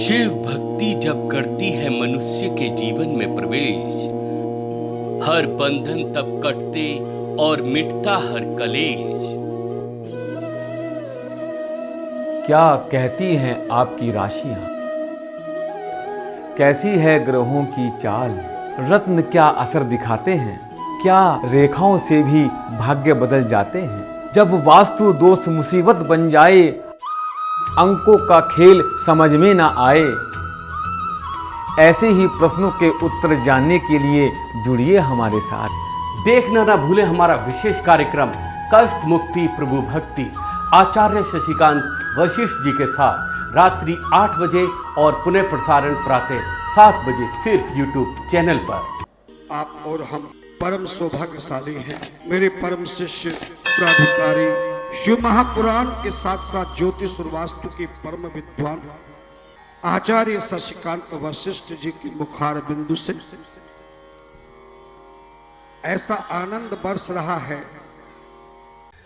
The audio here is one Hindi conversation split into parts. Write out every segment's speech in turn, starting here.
शिव भक्ति जब करती है मनुष्य के जीवन में प्रवेश, हर बंधन तब कटते और मिटता हर कलेश। क्या कहती हैं आपकी राशियां, कैसी है ग्रहों की चाल, रत्न क्या असर दिखाते हैं, क्या रेखाओं से भी भाग्य बदल जाते हैं। जब वास्तु दोष मुसीबत बन जाए, अंकों का खेल समझ में ना आए, ऐसे ही प्रश्नों के उत्तर जानने के लिए जुड़िए हमारे साथ। देखना ना भूले हमारा विशेष कार्यक्रम कष्ट मुक्ति प्रभु भक्ति आचार्य शशिकांत वशिष्ठ जी के साथ रात्रि 8 बजे और पुनः प्रसारण प्रातः 7 बजे सिर्फ YouTube चैनल पर। आप और हम परम सौभाग्यशाली हैं। मेरे परम शिष्य प्राधिकारी शिव महापुराण के साथ साथ ज्योतिष और वास्तु के परम विद्वान आचार्य शशिकांत वशिष्ठ जी के मुखार बिंदु से ऐसा आनंद बरस रहा है।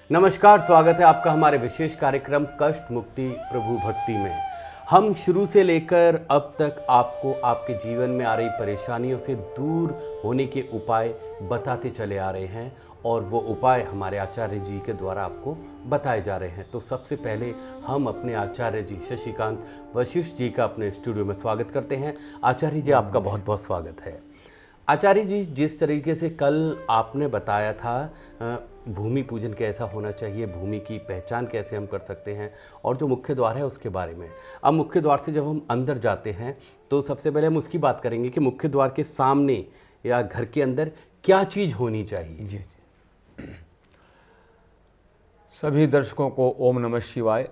नमस्कार, स्वागत है आपका हमारे विशेष कार्यक्रम कष्ट मुक्ति प्रभु भक्ति में। हम शुरू से लेकर अब तक आपको आपके जीवन में आ रही परेशानियों से दूर होने के उपाय बताते चले आ रहे हैं और वो उपाय हमारे आचार्य जी के द्वारा आपको बताए जा रहे हैं। तो सबसे पहले हम अपने आचार्य जी शशिकांत वशिष्ठ जी का अपने स्टूडियो में स्वागत करते हैं। आचार्य जी, आपका बहुत बहुत स्वागत है। आचार्य जी, जिस तरीके से कल आपने बताया था भूमि पूजन कैसा होना चाहिए, भूमि की पहचान कैसे हम कर सकते हैं और जो मुख्य द्वार है उसके बारे में। अब मुख्य द्वार से जब हम अंदर जाते हैं तो सबसे पहले हम उसकी बात करेंगे कि मुख्य द्वार के सामने या घर के अंदर क्या चीज़ होनी चाहिए। जी, सभी दर्शकों को ओम नमः शिवाय।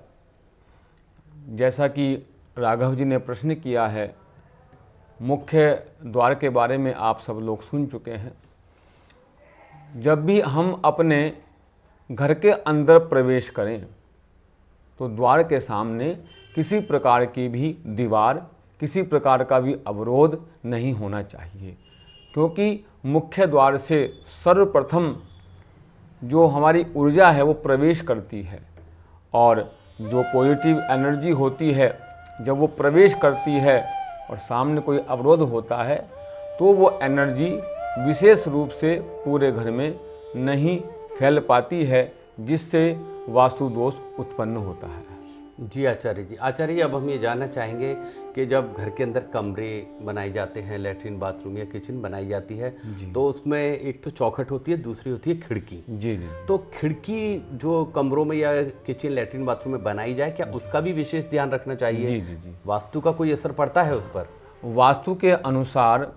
जैसा कि राघव जी ने प्रश्न किया है, मुख्य द्वार के बारे में आप सब लोग सुन चुके हैं। जब भी हम अपने घर के अंदर प्रवेश करें तो द्वार के सामने किसी प्रकार की भी दीवार, किसी प्रकार का भी अवरोध नहीं होना चाहिए, क्योंकि मुख्य द्वार से सर्वप्रथम जो हमारी ऊर्जा है वो प्रवेश करती है और जो पॉजिटिव एनर्जी होती है जब वो प्रवेश करती है और सामने कोई अवरोध होता है तो वो एनर्जी विशेष रूप से पूरे घर में नहीं फैल पाती है, जिससे वास्तु दोष उत्पन्न होता है। जी आचार्य जी। आचार्य जी, अब हम ये जानना चाहेंगे कि जब घर के अंदर कमरे बनाए जाते हैं, लैट्रिन बाथरूम या किचन बनाई जाती है, तो उसमें एक तो चौखट होती है, दूसरी होती है खिड़की। जी जी। तो खिड़की जो कमरों में या किचन लैट्रिन बाथरूम में बनाई जाए, क्या उसका भी विशेष ध्यान रखना चाहिए? जी जी जी। वास्तु का कोई असर पड़ता है उस पर? वास्तु के अनुसार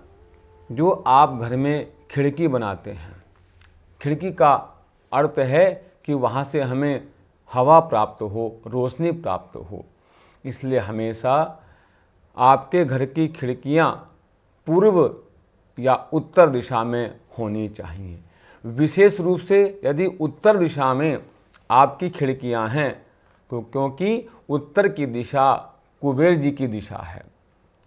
जो आप घर में खिड़की बनाते हैं, खिड़की का अर्थ है कि वहाँ से हमें हवा प्राप्त हो, रोशनी प्राप्त हो। इसलिए हमेशा आपके घर की खिड़कियाँ पूर्व या उत्तर दिशा में होनी चाहिए। विशेष रूप से यदि उत्तर दिशा में आपकी खिड़कियाँ हैं तो क्योंकि उत्तर की दिशा कुबेर जी की दिशा है।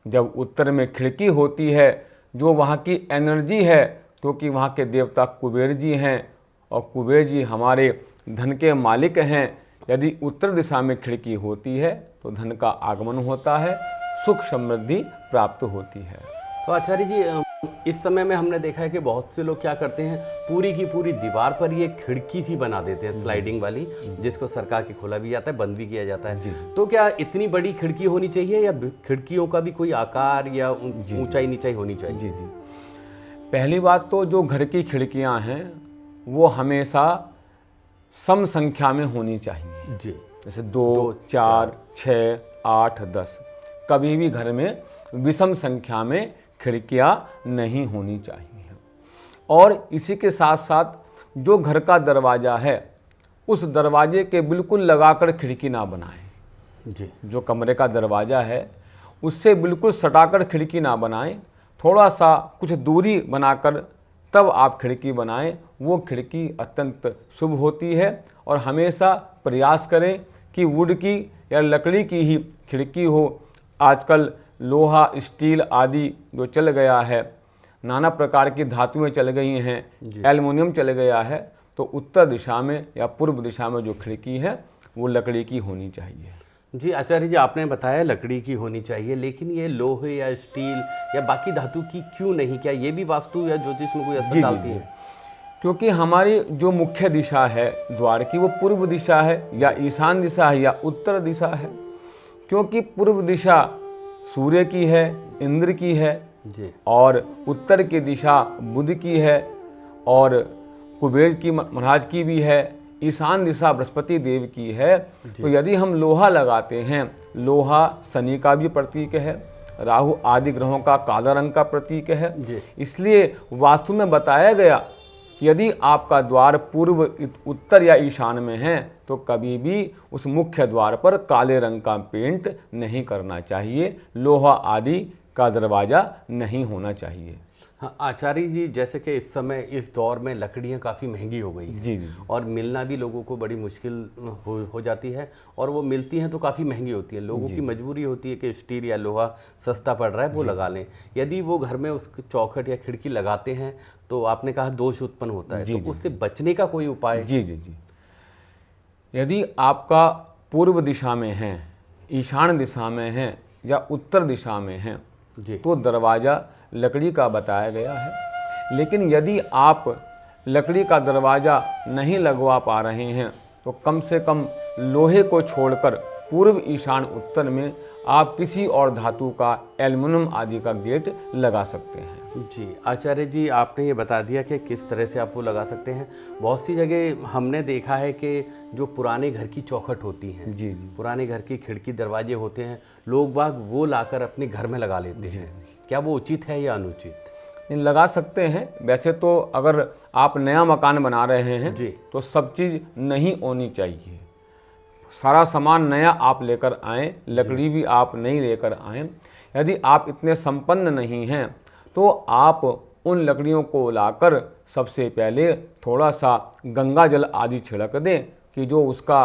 जब उत्तर में खिड़की होती है, जो वहाँ की एनर्जी है, क्योंकि वहाँ के देवता कुबेर जी हैं और कुबेर जी हमारे धन के मालिक हैं। यदि उत्तर दिशा में खिड़की होती है तो धन का आगमन होता है, सुख समृद्धि प्राप्त होती है। तो आचार्य जी, इस समय में हमने देखा है कि बहुत से लोग क्या करते हैं, पूरी की पूरी दीवार पर ये खिड़की सी बना देते हैं, स्लाइडिंग वाली, जिसको सरका के खोला भी जाता है, बंद भी किया जाता है। तो क्या इतनी बड़ी खिड़की होनी चाहिए या खिड़कियों का भी कोई आकार या ऊंचाई नीचाई होनी चाहिए? जी जी। पहली बात तो जो घर की खिड़कियां हैं वो हमेशा सम संख्या में होनी चाहिए। जी। जैसे 2, 4, 6, 8, 10। कभी भी घर में विषम संख्या में खिड़कियां नहीं होनी चाहिए। और इसी के साथ साथ जो घर का दरवाज़ा है उस दरवाजे के बिल्कुल लगाकर खिड़की ना बनाएं। जी। जो कमरे का दरवाज़ा है उससे बिल्कुल सटाकर खिड़की ना बनाएं, थोड़ा सा कुछ दूरी बनाकर तब आप खिड़की बनाएं। वो खिड़की अत्यंत शुभ होती है और हमेशा प्रयास करें कि वुड की या लकड़ी की ही खिड़की हो। आजकल लोहा, स्टील आदि जो चल गया है, नाना प्रकार की धातुएं चल गई हैं, एल्युमिनियम चल गया है, तो उत्तर दिशा में या पूर्व दिशा में जो खिड़की है वो लकड़ी की होनी चाहिए। जी आचार्य जी, आपने बताया लकड़ी की होनी चाहिए, लेकिन ये लोहे या स्टील या बाकी धातु की क्यों नहीं? क्या ये भी वास्तु या ज्योतिष में कोई असर डालती है? क्योंकि हमारी जो मुख्य दिशा है द्वार की, वो पूर्व दिशा है या ईशान दिशा है या उत्तर दिशा है। क्योंकि पूर्व दिशा सूर्य की है, इंद्र की है जी। और उत्तर की दिशा बुध की है और कुबेर की महाराज की भी है, ईशान दिशा बृहस्पति देव की है। तो यदि हम लोहा लगाते हैं, लोहा शनि का भी प्रतीक है, राहु आदि ग्रहों का काला रंग का प्रतीक है। इसलिए वास्तु में बताया गया कि यदि आपका द्वार पूर्व, उत्तर या ईशान में है तो कभी भी उस मुख्य द्वार पर काले रंग का पेंट नहीं करना चाहिए, लोहा आदि का दरवाजा नहीं होना चाहिए। हाँ आचार्य जी, जैसे कि इस समय इस दौर में लकड़ियाँ काफ़ी महंगी हो गई हैं। जी जी। और मिलना भी लोगों को बड़ी मुश्किल हो जाती है, और वो मिलती हैं तो काफ़ी महंगी होती है। लोगों की मजबूरी होती है कि स्टील या लोहा सस्ता पड़ रहा है, वो लगा लें। यदि वो घर में उसकी चौखट या खिड़की लगाते हैं तो आपने कहा दोष उत्पन्न होता है, तो उससे बचने का कोई उपाय? जी जी जी। यदि आपका पूर्व दिशा में है, ईशान दिशा में है या उत्तर दिशा में है जी, तो दरवाज़ा लकड़ी का बताया गया है। लेकिन यदि आप लकड़ी का दरवाज़ा नहीं लगवा पा रहे हैं तो कम से कम लोहे को छोड़कर पूर्व, ईशान, उत्तर में आप किसी और धातु का, एल्युमिनियम आदि का गेट लगा सकते हैं। जी आचार्य जी, आपने ये बता दिया कि किस तरह से आप वो लगा सकते हैं। बहुत सी जगह हमने देखा है कि जो पुराने घर की चौखट होती हैं, जी जी, पुराने घर की खिड़की दरवाजे होते हैं, लोग बाग वो लाकर अपने घर में लगा लेते हैं। क्या वो उचित है या अनुचित? नहीं, लगा सकते हैं। वैसे तो अगर आप नया मकान बना रहे हैं जी, तो सब चीज़ नहीं होनी चाहिए। सारा सामान नया आप लेकर आएँ, लकड़ी भी आप नहीं लेकर आएँ। यदि आप इतने संपन्न नहीं हैं तो आप उन लकड़ियों को लाकर सबसे पहले थोड़ा सा गंगा जल आदि छिड़क दें कि जो उसका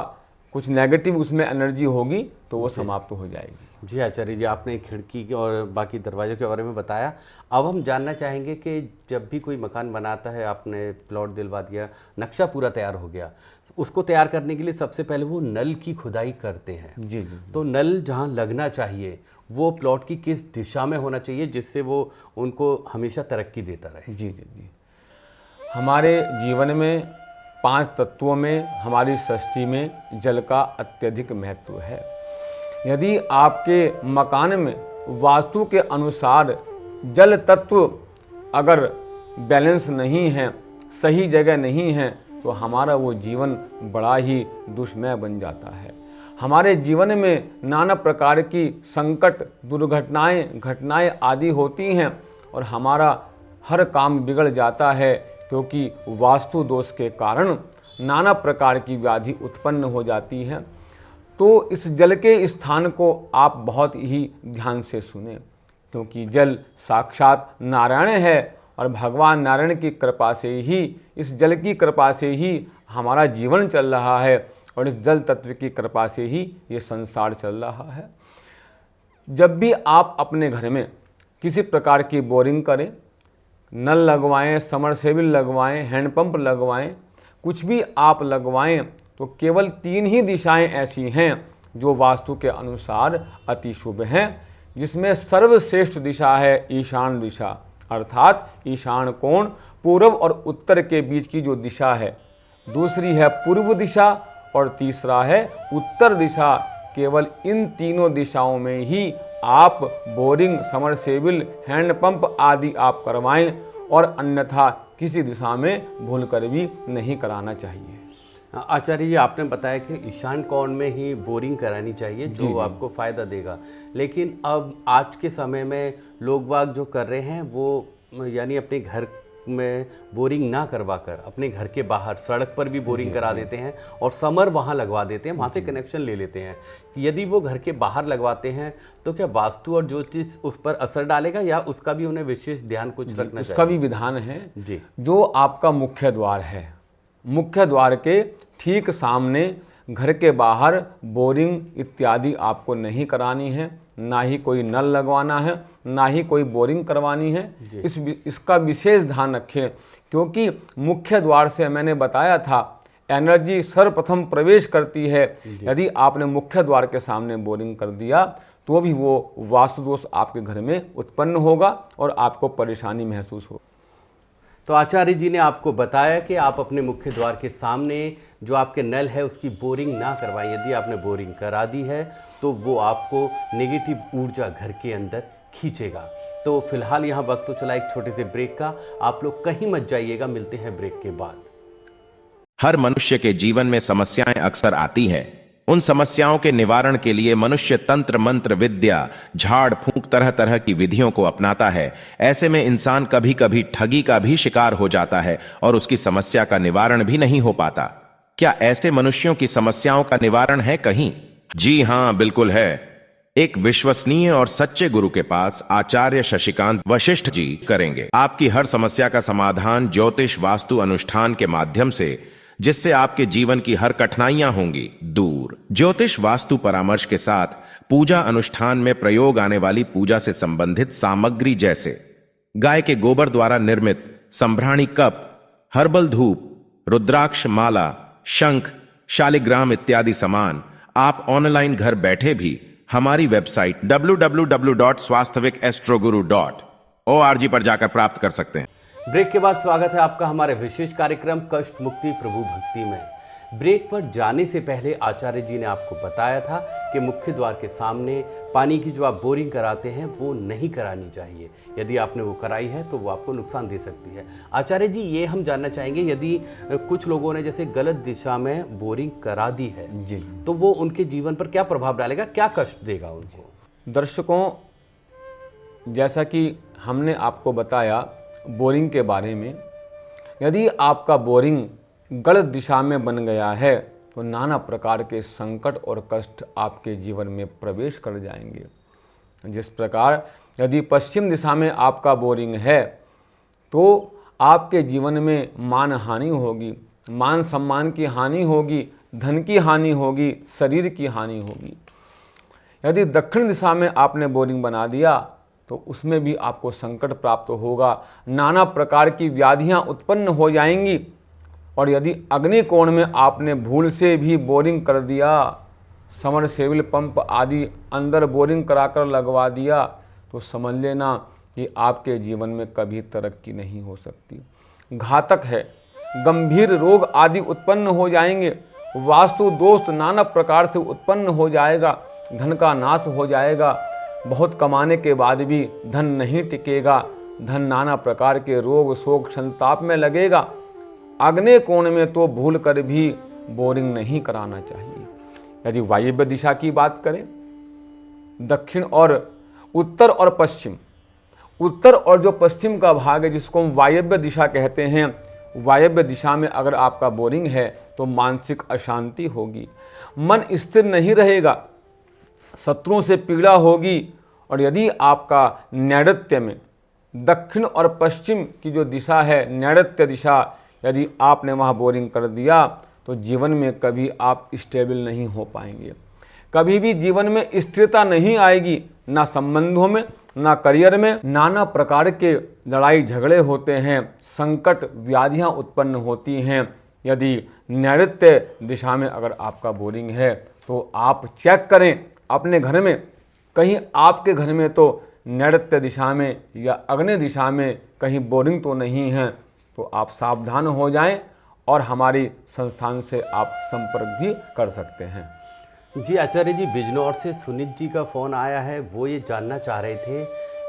कुछ नेगेटिव उसमें एनर्जी होगी तो वो समाप्त हो जाएगी। जी आचार्य जी, आपने खिड़की के और बाकी दरवाज़ों के बारे में बताया। अब हम जानना चाहेंगे कि जब भी कोई मकान बनाता है, आपने प्लॉट दिलवा दिया, नक्शा पूरा तैयार हो गया, उसको तैयार करने के लिए सबसे पहले वो नल की खुदाई करते हैं। जी जी। तो नल जहाँ लगना चाहिए वो प्लॉट की किस दिशा में होना चाहिए जिससे वो उनको हमेशा तरक्की देता रहे? जी जी जी। हमारे जीवन में 5 तत्वों में, हमारी सृष्टि में जल का अत्यधिक महत्व है। यदि आपके मकान में वास्तु के अनुसार जल तत्व अगर बैलेंस नहीं है, सही जगह नहीं है, तो हमारा वो जीवन बड़ा ही दुष्मय बन जाता है। हमारे जीवन में नाना प्रकार की संकट, दुर्घटनाएं, घटनाएं आदि होती हैं और हमारा हर काम बिगड़ जाता है, क्योंकि वास्तु दोष के कारण नाना प्रकार की व्याधि उत्पन्न हो जाती हैं। तो इस जल के स्थान को आप बहुत ही ध्यान से सुने, क्योंकि जल साक्षात नारायण है और भगवान नारायण की कृपा से ही, इस जल की कृपा से ही हमारा जीवन चल रहा है और इस जल तत्व की कृपा से ही ये संसार चल रहा है। जब भी आप अपने घर में किसी प्रकार की बोरिंग करें, नल लगवाएं, समरसेबिल लगवाएं, हैंडपंप लगवाएं, कुछ भी आप लगवाएं, तो केवल 3 ही दिशाएं ऐसी हैं जो वास्तु के अनुसार अति शुभ हैं, जिसमें सर्वश्रेष्ठ दिशा है ईशान दिशा, अर्थात ईशान कोण, पूर्व और उत्तर के बीच की जो दिशा है। दूसरी है पूर्व दिशा और तीसरा है उत्तर दिशा। केवल इन तीनों दिशाओं में ही आप बोरिंग, समरसेबिल, हैंडपंप आदि आप करवाएं और अन्यथा किसी दिशा में भूलकर भी नहीं कराना चाहिए। आचार्य जी, आपने बताया कि ईशान कोण में ही बोरिंग करानी चाहिए जो आपको फ़ायदा देगा, लेकिन अब आज के समय में लोग बाग जो कर रहे हैं वो यानी अपने घर में बोरिंग ना करवा कर अपने घर के बाहर सड़क पर भी बोरिंग करा देते हैं और समर वहाँ लगवा देते हैं, वहाँ से कनेक्शन ले लेते हैं। यदि वो घर के बाहर लगवाते हैं तो क्या वास्तु और ज्योतिष उस पर असर डालेगा या उसका भी उन्हें विशेष ध्यान कुछ रखना चाहिए? उसका भी विधान है जी। जो आपका मुख्य द्वार है, मुख्य द्वार के ठीक सामने घर के बाहर बोरिंग इत्यादि आपको नहीं करानी है, ना ही कोई नल लगवाना है, ना ही कोई बोरिंग करवानी है। इसका विशेष ध्यान रखें, क्योंकि मुख्य द्वार से मैंने बताया था एनर्जी सर्वप्रथम प्रवेश करती है। यदि आपने मुख्य द्वार के सामने बोरिंग कर दिया तो भी वो वास्तु दोष आपके घर में उत्पन्न होगा और आपको परेशानी महसूस हो। तो आचार्य जी ने आपको बताया कि आप अपने मुख्य द्वार के सामने जो आपके नल है उसकी बोरिंग ना करवाएं। यदि आपने बोरिंग करा दी है तो वो आपको नेगेटिव ऊर्जा घर के अंदर खींचेगा। तो फिलहाल यहाँ वक्त तो चला एक छोटे से ब्रेक का, आप लोग कहीं मत जाइएगा, मिलते हैं ब्रेक के बाद। हर मनुष्य के जीवन में समस्याएं अक्सर आती है। उन समस्याओं के निवारण के लिए मनुष्य तंत्र मंत्र विद्या झाड़ फूंक तरह तरह की विधियों को अपनाता है। ऐसे में इंसान कभी कभी ठगी का भी शिकार हो जाता है और उसकी समस्या का निवारण भी नहीं हो पाता। क्या ऐसे मनुष्यों की समस्याओं का निवारण है कहीं? जी हां, बिल्कुल है। एक विश्वसनीय और सच्चे गुरु के पास आचार्य शशिकांत वशिष्ठ जी करेंगे आपकी हर समस्या का समाधान ज्योतिष वास्तु अनुष्ठान के माध्यम से, जिससे आपके जीवन की हर कठिनाइयां होंगी दूर। ज्योतिष वास्तु परामर्श के साथ पूजा अनुष्ठान में प्रयोग आने वाली पूजा से संबंधित सामग्री जैसे गाय के गोबर द्वारा निर्मित संभ्राणी कप, हर्बल धूप, रुद्राक्ष माला, शंख, शालिग्राम इत्यादि सामान आप ऑनलाइन घर बैठे भी हमारी वेबसाइट www.swasthavikAstroguru.org पर जाकर प्राप्त कर सकते हैं। ब्रेक के बाद स्वागत है आपका हमारे विशेष कार्यक्रम कष्ट मुक्ति प्रभु भक्ति में। ब्रेक पर जाने से पहले आचार्य जी ने आपको बताया था कि मुख्य द्वार के सामने पानी की जो आप बोरिंग कराते हैं वो नहीं करानी चाहिए। यदि आपने वो कराई है तो वो आपको नुकसान दे सकती है। आचार्य जी, ये हम जानना चाहेंगे, यदि कुछ लोगों ने जैसे गलत दिशा में बोरिंग करा दी है जी, तो वो उनके जीवन पर क्या प्रभाव डालेगा, क्या कष्ट देगा उनको? दर्शकों, जैसा कि हमने आपको बताया बोरिंग के बारे में, यदि आपका बोरिंग गलत दिशा में बन गया है तो नाना प्रकार के संकट और कष्ट आपके जीवन में प्रवेश कर जाएंगे। जिस प्रकार यदि पश्चिम दिशा में आपका बोरिंग है तो आपके जीवन में मान हानि होगी, मान सम्मान की हानि होगी, धन की हानि होगी, शरीर की हानि होगी। यदि दक्षिण दिशा में आपने बोरिंग बना दिया तो उसमें भी आपको संकट प्राप्त होगा, नाना प्रकार की व्याधियां उत्पन्न हो जाएंगी। और यदि अग्नि कोण में आपने भूल से भी बोरिंग कर दिया, समरसेबल पंप आदि अंदर बोरिंग कराकर लगवा दिया, तो समझ लेना कि आपके जीवन में कभी तरक्की नहीं हो सकती, घातक है। गंभीर रोग आदि उत्पन्न हो जाएंगे, वास्तु दोष नाना प्रकार से उत्पन्न हो जाएगा, धन का नाश हो जाएगा, बहुत कमाने के बाद भी धन नहीं टिकेगा, धन नाना प्रकार के रोग शोक संताप में लगेगा। अग्नि कोण में तो भूल कर भी बोरिंग नहीं कराना चाहिए। यदि वायव्य दिशा की बात करें, दक्षिण और उत्तर और पश्चिम, उत्तर और जो पश्चिम का भाग है जिसको हम वायव्य दिशा कहते हैं, वायव्य दिशा में अगर आपका बोरिंग है तो मानसिक अशांति होगी, मन स्थिर नहीं रहेगा, शत्रुओं से पीड़ा होगी। और यदि आपका नैऋत्य में दक्षिण और पश्चिम की जो दिशा है, नैऋत्य दिशा, यदि आपने वहाँ बोरिंग कर दिया तो जीवन में कभी आप स्टेबल नहीं हो पाएंगे, कभी भी जीवन में स्थिरता नहीं आएगी, ना संबंधों में ना करियर में। नाना प्रकार के लड़ाई झगड़े होते हैं, संकट व्याधियाँ उत्पन्न होती हैं। यदि नैऋत्य दिशा में अगर आपका बोरिंग है तो आप चेक करें अपने घर में, कहीं आपके घर में तो नैऋत्य दिशा में या अग्नि दिशा में कहीं बोरिंग तो नहीं है, तो आप सावधान हो जाएं और हमारी संस्थान से आप संपर्क भी कर सकते हैं। जी आचार्य जी, बिजनौर से सुनीत जी का फ़ोन आया है। वो ये जानना चाह रहे थे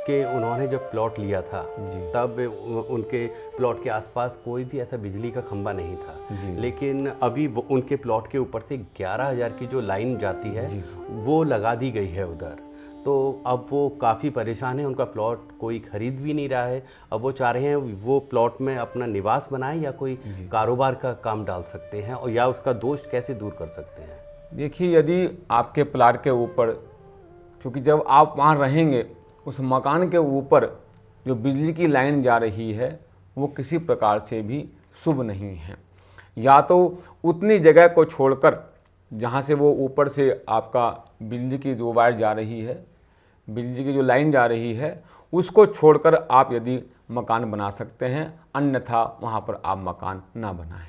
कि उन्होंने जब प्लॉट लिया था तब उनके प्लॉट के आसपास कोई भी ऐसा बिजली का खंभा नहीं था, लेकिन अभी वो उनके प्लॉट के ऊपर से 11,000 की जो लाइन जाती है वो लगा दी गई है उधर। तो अब वो काफ़ी परेशान है, उनका प्लॉट कोई खरीद भी नहीं रहा है। अब वो चाह रहे हैं वो प्लॉट में अपना निवास बनाएं या कोई कारोबार का काम डाल सकते हैं, और या उसका दोष कैसे दूर कर सकते हैं? देखिए, यदि आपके प्लाट के ऊपर, क्योंकि जब आप वहाँ रहेंगे उस मकान के ऊपर जो बिजली की लाइन जा रही है वो किसी प्रकार से भी शुभ नहीं है। या तो उतनी जगह को छोड़कर जहाँ से वो ऊपर से आपका बिजली की जो वायर जा रही है, बिजली की जो लाइन जा रही है, उसको छोड़कर आप यदि मकान बना सकते हैं, अन्यथा वहाँ पर आप मकान ना बनाएं।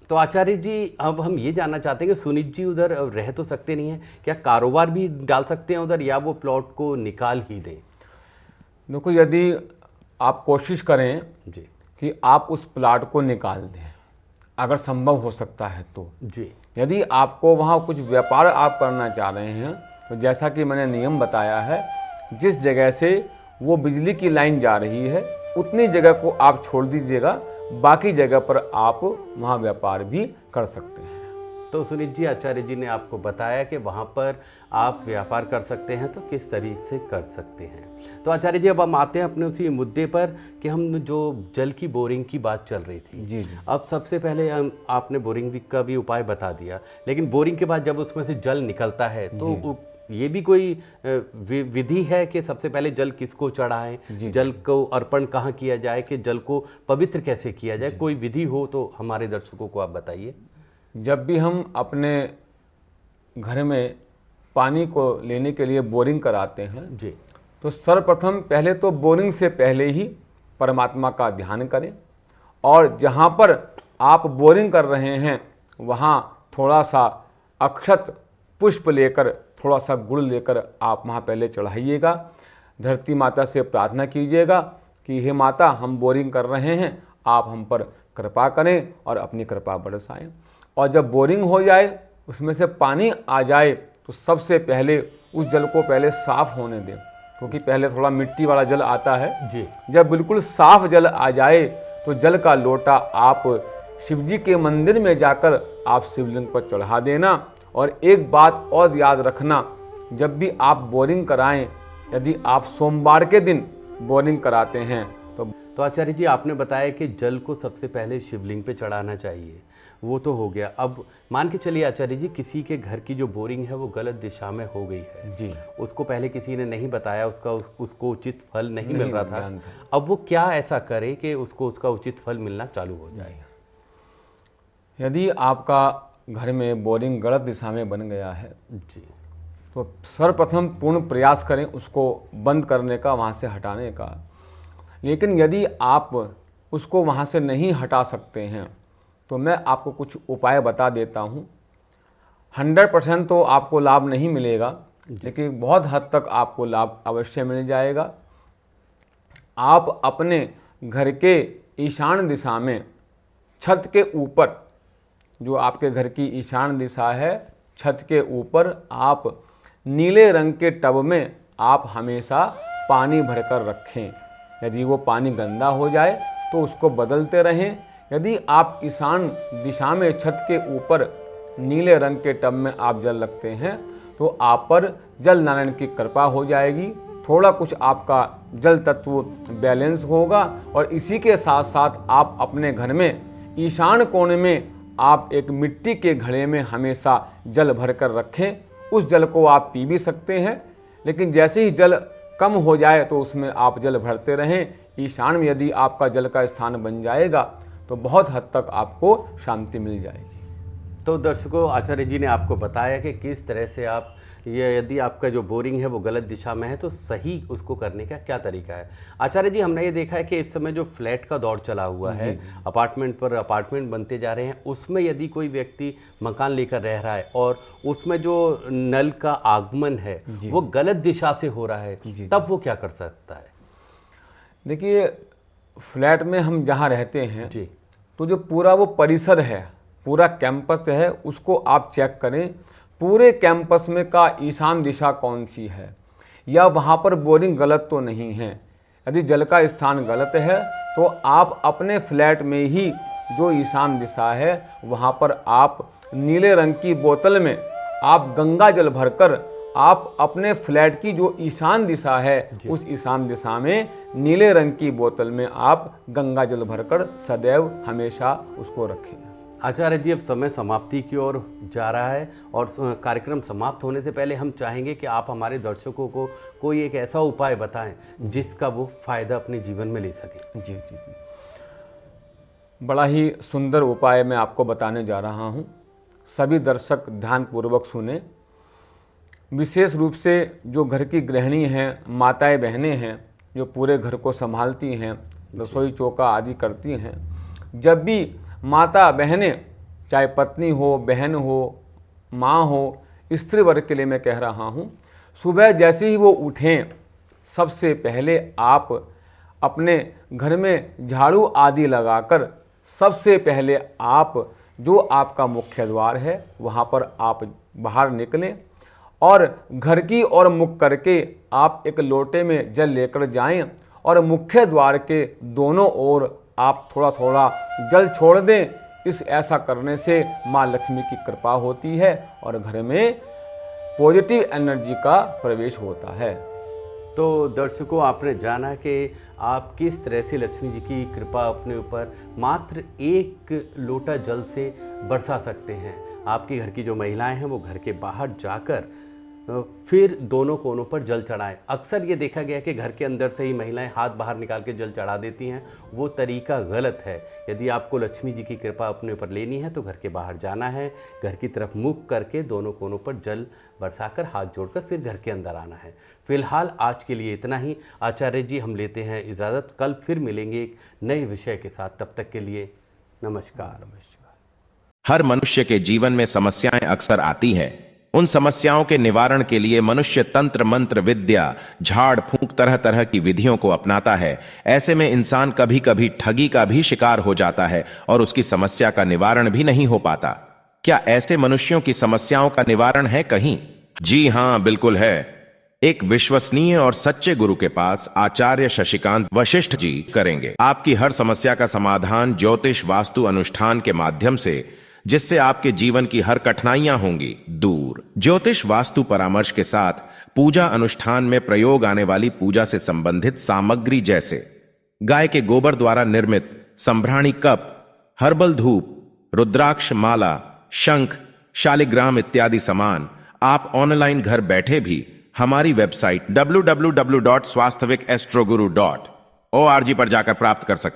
तो आचार्य जी, अब हम ये जानना चाहते हैं कि सुनीत जी उधर रह तो सकते नहीं हैं, क्या कारोबार भी डाल सकते हैं उधर, या वो प्लॉट को निकाल ही दें? देखो, यदि आप कोशिश करें जी कि आप उस प्लाट को निकाल दें, अगर संभव हो सकता है तो। जी यदि आपको वहाँ कुछ व्यापार आप करना चाह रहे हैं, तो जैसा कि मैंने नियम बताया है, जिस जगह से वो बिजली की लाइन जा रही है उतनी जगह को आप छोड़ दीजिएगा, बाकी जगह पर आप वहाँ व्यापार भी कर सकते हैं। तो सुनीत जी, आचार्य जी ने आपको बताया कि वहाँ पर आप व्यापार कर सकते हैं, तो किस तरीके से कर सकते हैं। तो आचार्य जी, अब हम आते हैं अपने उसी मुद्दे पर कि हम जो जल की बोरिंग की बात चल रही थी। जी जी। अब सबसे पहले आपने बोरिंग का भी उपाय बता दिया, लेकिन बोरिंग के बाद जब उसमें से जल निकलता है तो ये भी कोई विधि है कि सबसे पहले जल किसको चढ़ाएं, जल को अर्पण कहाँ किया जाए, कि जल को पवित्र कैसे किया जाए, कोई विधि हो तो हमारे दर्शकों को आप बताइए। जब भी हम अपने घर में पानी को लेने के लिए बोरिंग कराते हैं जी, तो सर्वप्रथम पहले तो बोरिंग से पहले ही परमात्मा का ध्यान करें, और जहाँ पर आप बोरिंग कर रहे हैं वहाँ थोड़ा सा अक्षत पुष्प लेकर, थोड़ा सा गुड़ लेकर आप वहाँ पहले चढ़ाइएगा। धरती माता से प्रार्थना कीजिएगा कि हे माता, हम बोरिंग कर रहे हैं, आप हम पर कृपा करें और अपनी कृपा बरसाएं। और जब बोरिंग हो जाए, उसमें से पानी आ जाए, तो सबसे पहले उस जल को पहले साफ़ होने दें, क्योंकि पहले थोड़ा मिट्टी वाला जल आता है जी। जब बिल्कुल साफ जल आ जाए तो जल का लोटा आप शिवजी के मंदिर में जाकर आप शिवलिंग पर चढ़ा देना। और एक बात और याद रखना, जब भी आप बोरिंग कराएं, यदि आप सोमवार के दिन बोरिंग कराते हैं तो आचार्य जी, आपने बताया कि जल को सबसे पहले शिवलिंग पे चढ़ाना चाहिए, वो तो हो गया। अब मान के चलिए आचार्य जी, किसी के घर की जो बोरिंग है वो गलत दिशा में हो गई है जी, उसको पहले किसी ने नहीं बताया, उसको उचित फल नहीं मिल रहा था, अब वो क्या ऐसा करे कि उसको उसका उचित फल मिलना चालू हो जाए? यदि आपका घर में बोरिंग गलत दिशा में बन गया है जी, तो सर्वप्रथम पूर्ण प्रयास करें उसको बंद करने का, वहाँ से हटाने का। लेकिन यदि आप उसको वहाँ से नहीं हटा सकते हैं तो मैं आपको कुछ उपाय बता देता हूँ। 100% तो आपको लाभ नहीं मिलेगा, लेकिन बहुत हद तक आपको लाभ अवश्य मिल जाएगा। आप अपने घर के ईशान दिशा में छत के ऊपर, जो आपके घर की ईशान दिशा है, छत के ऊपर आप नीले रंग के टब में आप हमेशा पानी भरकर रखें। यदि वो पानी गंदा हो जाए तो उसको बदलते रहें। यदि आप ईशान दिशा में छत के ऊपर नीले रंग के टब में आप जल रखते हैं तो आप पर जल नारायण की कृपा हो जाएगी। थोड़ा कुछ आपका जल तत्व बैलेंस होगा, और इसी के साथ साथ आप अपने घर में ईशान कोने में आप एक मिट्टी के घड़े में हमेशा जल भर कर रखें। उस जल को आप पी भी सकते हैं, लेकिन जैसे ही जल कम हो जाए तो उसमें आप जल भरते रहें। ईशान में यदि आपका जल का स्थान बन जाएगा तो बहुत हद तक आपको शांति मिल जाएगी। तो दर्शकों, आचार्य जी ने आपको बताया कि किस तरह से आप ये, यदि आपका जो बोरिंग है वो गलत दिशा में है तो सही उसको करने का क्या तरीका है। आचार्य जी, हमने ये देखा है कि इस समय जो फ्लैट का दौर चला हुआ है, अपार्टमेंट पर अपार्टमेंट बनते जा रहे हैं, उसमें यदि कोई व्यक्ति मकान लेकर रह रहा है और उसमें जो नल का आगमन है वो गलत दिशा से हो रहा है, तब वो क्या कर सकता है? देखिए, फ्लैट में हम जहाँ रहते हैं जी, तो जो पूरा वो परिसर है, पूरा कैंपस है, उसको आप चेक करें। पूरे कैंपस में का ईशान दिशा कौन सी है, या वहाँ पर बोरिंग गलत तो नहीं है। यदि जल का स्थान गलत है तो आप अपने फ्लैट में ही जो ईशान दिशा है वहाँ पर आप नीले रंग की बोतल में आप गंगा जल भरकर आप अपने फ्लैट की जो ईशान दिशा है उस ईशान दिशा में नीले रंग की बोतल में आप गंगा जल भरकर सदैव हमेशा उसको रखें। आचार्य जी, अब समय समाप्ति की ओर जा रहा है और कार्यक्रम समाप्त होने से पहले हम चाहेंगे कि आप हमारे दर्शकों को कोई एक ऐसा उपाय बताएं जिसका वो फायदा अपने जीवन में ले सके। जी जी, बड़ा ही सुंदर उपाय मैं आपको बताने जा रहा हूँ। सभी दर्शक ध्यानपूर्वक सुने। विशेष रूप से जो घर की गृहिणी हैं, माताएं बहनें हैं, जो पूरे घर को संभालती हैं, रसोई चौका आदि करती हैं, जब भी माता बहनें चाहे पत्नी हो, बहन हो, माँ हो, स्त्री वर्ग के लिए मैं कह रहा हूँ, सुबह जैसे ही वो उठें सबसे पहले आप अपने घर में झाड़ू आदि लगाकर सबसे पहले आप जो आपका मुख्य द्वार है वहाँ पर आप बाहर निकलें और घर की ओर मुख करके आप एक लोटे में जल लेकर जाएं और मुख्य द्वार के दोनों ओर आप थोड़ा थोड़ा जल छोड़ दें। इस ऐसा करने से माँ लक्ष्मी की कृपा होती है और घर में पॉजिटिव एनर्जी का प्रवेश होता है। तो दर्शकों, आपने जाना कि आप किस तरह से लक्ष्मी जी की कृपा अपने ऊपर मात्र एक लोटा जल से बरसा सकते हैं। आपके घर की जो महिलाएं हैं वो घर के बाहर जाकर फिर दोनों कोनों पर जल चढ़ाएं। अक्सर ये देखा गया कि घर के अंदर से ही महिलाएं हाथ बाहर निकाल के जल चढ़ा देती हैं, वो तरीका गलत है। यदि आपको लक्ष्मी जी की कृपा अपने ऊपर लेनी है तो घर के बाहर जाना है, घर की तरफ मुख करके दोनों कोनों पर जल बरसाकर हाथ जोड़कर फिर घर के अंदर आना है। फिलहाल आज के लिए इतना ही। आचार्य जी, हम लेते हैं इजाज़त, कल फिर मिलेंगे एक नए विषय के साथ। तब तक के लिए नमस्कार। हर मनुष्य के जीवन में समस्याएं अक्सर आती है। उन समस्याओं के निवारण के लिए मनुष्य तंत्र मंत्र विद्या झाड़ फूंक तरह तरह की विधियों को अपनाता है। ऐसे में इंसान कभी कभी ठगी का भी शिकार हो जाता है और उसकी समस्या का निवारण भी नहीं हो पाता। क्या ऐसे मनुष्यों की समस्याओं का निवारण है कहीं? जी हां, बिल्कुल है। एक विश्वसनीय और सच्चे गुरु के पास आचार्य शशिकांत वशिष्ठ जी करेंगे आपकी हर समस्या का समाधान ज्योतिष वास्तु अनुष्ठान के माध्यम से, जिससे आपके जीवन की हर कठिनाइयां होंगी दूर। ज्योतिष वास्तु परामर्श के साथ पूजा अनुष्ठान में प्रयोग आने वाली पूजा से संबंधित सामग्री जैसे गाय के गोबर द्वारा निर्मित संभ्राणी कप, हर्बल धूप, रुद्राक्ष माला, शंख, शालिग्राम इत्यादि सामान आप ऑनलाइन घर बैठे भी हमारी वेबसाइट www.swasthawikastroguru.org पर जाकर प्राप्त कर सकते हैं।